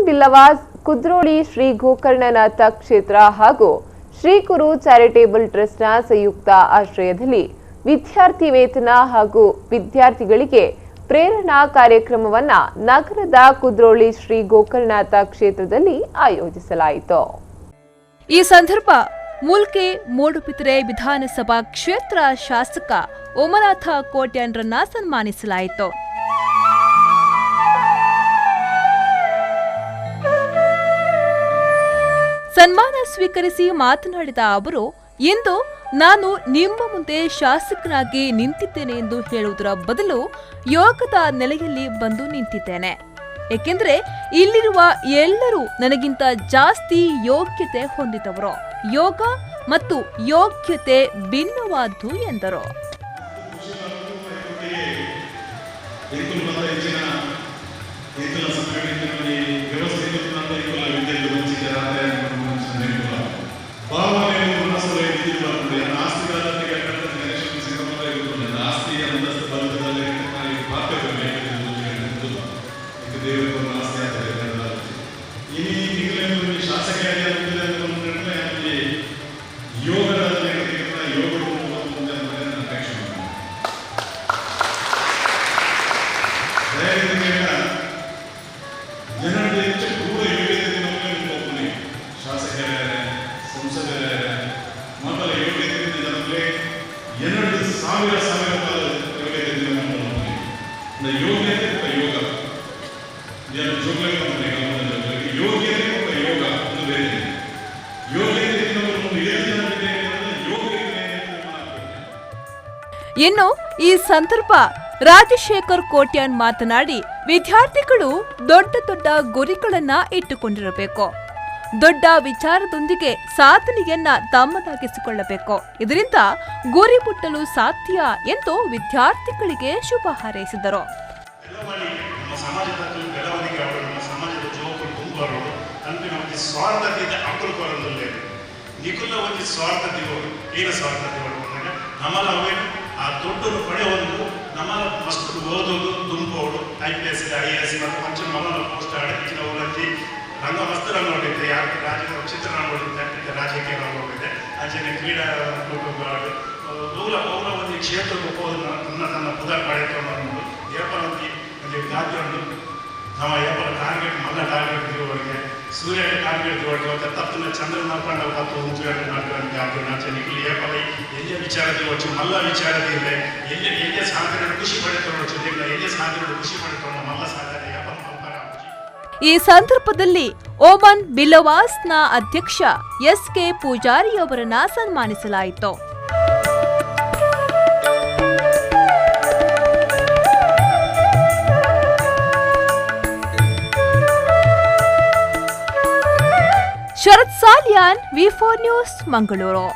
ಬಿಲ್ಲವಾಸ್ ಕುದ್ರೋಳಿ ಶ್ರೀ ಗೋಕರ್ಣನಾಥ ಕ್ಷೇತ್ರ ಹಾಗೂ ಶ್ರೀ ಕುರು ಚಾರಿಟೇಬಲ್ ಟ್ರಸ್ಟ್ನ ಸಂಯುಕ್ತ ಆಶ್ರಯದಲ್ಲಿ ವಿದ್ಯಾರ್ಥಿ ವೇತನ ಹಾಗೂ ವಿದ್ಯಾರ್ಥಿಗಳಿಗೆ ಪ್ರೇರಣಾ ಕಾರ್ಯಕ್ರಮವನ್ನು ನಗರದ ಕುದ್ರೋಳಿ ಶ್ರೀ ಗೋಕರ್ಣನಾಥ ಕ್ಷೇತ್ರದಲ್ಲಿ ಆಯೋಜಿಸಲಾಯಿತು. ಈ ಸಂದರ್ಭ ಮುಲ್ಕೆ ಮೂಡುಬಿದಿರೆ ವಿಧಾನಸಭಾ ಕ್ಷೇತ್ರ ಶಾಸಕ ಓಮನಾಥ ಕೋಟ್ಯಾನ್ರನ್ನ ಸನ್ಮಾನಿಸಲಾಯಿತು. ಸನ್ಮಾನ ಸ್ವೀಕರಿಸಿ ಮಾತನಾಡಿದ ಅವರು, ಇಂದು ನಾನು ನಿಮ್ಮ ಮುಂದೆ ಶಾಸಕನಾಗಿ ನಿಂತಿದ್ದೇನೆ ಎಂದು ಹೇಳುವುದರ ಬದಲು ಯೋಗದ ನೆಲೆಯಲ್ಲಿ ಬಂದು ನಿಂತಿದ್ದೇನೆ. ಏಕೆಂದರೆ ಇಲ್ಲಿರುವ ಎಲ್ಲರೂ ನನಗಿಂತ ಜಾಸ್ತಿ ಯೋಗ್ಯತೆ ಹೊಂದಿದವರು. ಯೋಗ ಮತ್ತು ಯೋಗ್ಯತೆ ಭಿನ್ನವಾದ್ದು ಎಂದರು. ಇನ್ನು ಈ ಸಂದರ್ಭ ರಾಜಶೇಖರ್ ಕೋಟ್ಯಾನ್ ಮಾತನಾಡಿ, ವಿದ್ಯಾರ್ಥಿಗಳು ದೊಡ್ಡ ದೊಡ್ಡ ಗುರಿಗಳನ್ನ ಇಟ್ಟುಕೊಂಡಿರಬೇಕು. ದೊಡ್ಡ ವಿಚಾರದೊಂದಿಗೆ ಸಾಧನೆಯನ್ನ ತಮ್ಮದಾಗಿಸಿಕೊಳ್ಳಬೇಕು. ಇದರಿಂದ ಗುರಿ ಮುಟ್ಟಲು ಸಾಧ್ಯ ಎಂದು ವಿದ್ಯಾರ್ಥಿಗಳಿಗೆ ಶುಭ ಹಾರೈಸಿದರು. ಆ ದೊಡ್ಡನ್ನು ಪಡೆಯುವುದು ನಮ್ಮಲ್ಲ ಮಸ್ತ್ ಓದೋದು ತುಂಬೋಡು IPS IAS ಮತ್ತು ಪಂಚಮ ಮಮ್ಮನ ಪೋಸ್ಟ್ ಅಡಗಿನ ಊರಲ್ಲಿ ರಂಗ ಮಸ್ತ್ ರಂಗ ನೋಡಿದ್ದೆ. ಯಾರು ರಾಜ್ಯದ ಚಿತ್ರ ನೋಡಿದ್ದೆ, ರಾಜ್ಯಕ್ಕೆ ರಂಗ ಹೋಗಿದ್ದೆ. ಅಂಚನೆ ಕ್ರೀಡಾ ಊರ ಒಂದು ಕ್ಷೇತ್ರಕ್ಕೆ ಹೋದ ತನ್ನ ಪುದ ಕಾರ್ಯಕ್ರಮವನ್ನು ಏಪಲಂತಿ ಅಲ್ಲಿ ಗಾದ್ಯವನ್ನು ನಮ್ಮ ಏಪಲ ಟಾರ್ಗೆಟ್ ಮಲ್ಲ ಟಾರ್ಗೆಟ್ ಇರುವವರಿಗೆ ಸೂರ್ಯ ಟಾರ್ಗೆಟ್ ಇರುವವರಿಗೆ ತಪ್ಪನ ಚಂದ್ರನ ಪಂಡ ತಪ್ಪು ಉಂಚುಗಟ್ಟು ನಾಟಕಕ್ಕೆ ಹಾಕಿದ್ರು. ಅಂಚನೆ ಇಲ್ಲಿ ಏಪಲ ಎಲ್ಲಿ ವಿಚಾರದಿ వచ్చు ಮಲ್ಲ ವಿಚಾರದಿ ಇದೆ ಎಲ್ಲಿ ಸಾಧನೆ ಖುಷಿ ಪಡೆದುಕೊಳ್ಳవచ్చు ಎಲ್ಲಿ ಸಾಧನೆ ಖುಷಿ ಪಡೆದುಕೊಂಡು ಮಲ್ಲ ಸಾಧನೆ ಈ ಸಂದರ್ಭದಲ್ಲಿ ಓಮನ್ ಬಿಲ್ಲವಾಸ್ನ ಅಧ್ಯಕ್ಷ SK ಪೂಜಾರಿ ಅವರನ್ನ ಸನ್ಮಾನಿಸಲಾಯಿತು. ಶರತ್ ಸಾಲ್ಯಾನ್, V4 ನ್ಯೂಸ್, ಮಂಗಳೂರು.